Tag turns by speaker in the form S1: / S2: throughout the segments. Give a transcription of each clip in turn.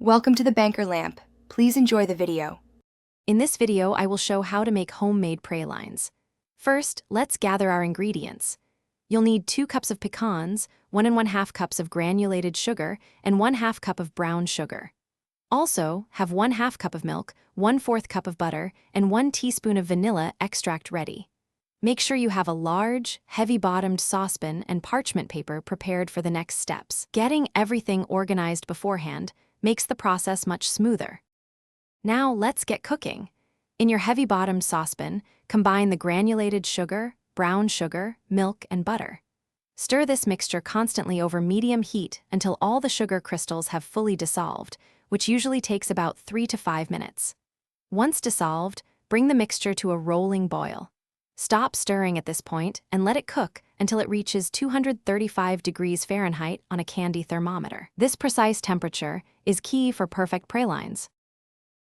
S1: Welcome to the Banker Lamp. Please enjoy the video.
S2: In this video, I will show how to make homemade pralines. First, let's gather our ingredients. You'll need 2 cups of pecans, 1½ cups of granulated sugar, and 1/2 cup of brown sugar. Also, have 1/2 cup of milk, 1/4 cup of butter, and 1 teaspoon of vanilla extract ready. Make sure you have a large, heavy-bottomed saucepan and parchment paper prepared for the next steps. Getting everything organized beforehand makes the process much smoother. Now let's get cooking. In your heavy-bottomed saucepan, combine the granulated sugar, brown sugar, milk, and butter. Stir this mixture constantly over medium heat until all the sugar crystals have fully dissolved, which usually takes about 3 to 5 minutes. Once dissolved, bring the mixture to a rolling boil. Stop stirring at this point and let it cook until it reaches 235 degrees Fahrenheit on a candy thermometer. This precise temperature is key for perfect pralines.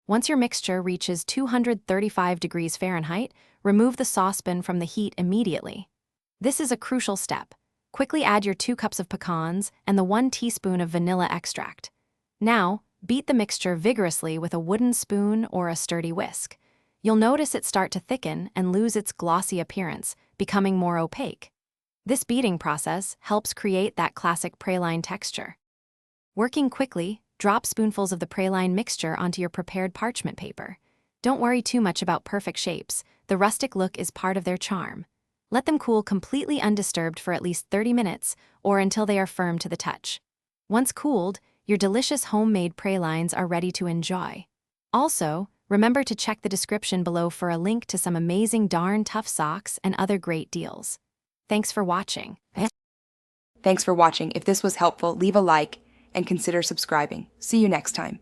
S2: Once your mixture reaches 235 degrees Fahrenheit, remove the saucepan from the heat immediately. This is a crucial step. Quickly add your 2 cups of pecans and the 1 teaspoon of vanilla extract. Now, beat the mixture vigorously with a wooden spoon or a sturdy whisk. You'll notice it start to thicken and lose its glossy appearance, becoming more opaque. This beating process helps create that classic praline texture. Working quickly, drop spoonfuls of the praline mixture onto your prepared parchment paper. Don't worry too much about perfect shapes. The rustic look is part of their charm. Let them cool completely undisturbed for at least 30 minutes or until they are firm to the touch. Once cooled, your delicious homemade pralines are ready to enjoy. Also, remember to check the description below for a link to some amazing darn tough socks and other great deals. Thanks for watching.
S1: Thanks for watching. If this was helpful, leave a like and consider subscribing. See you next time.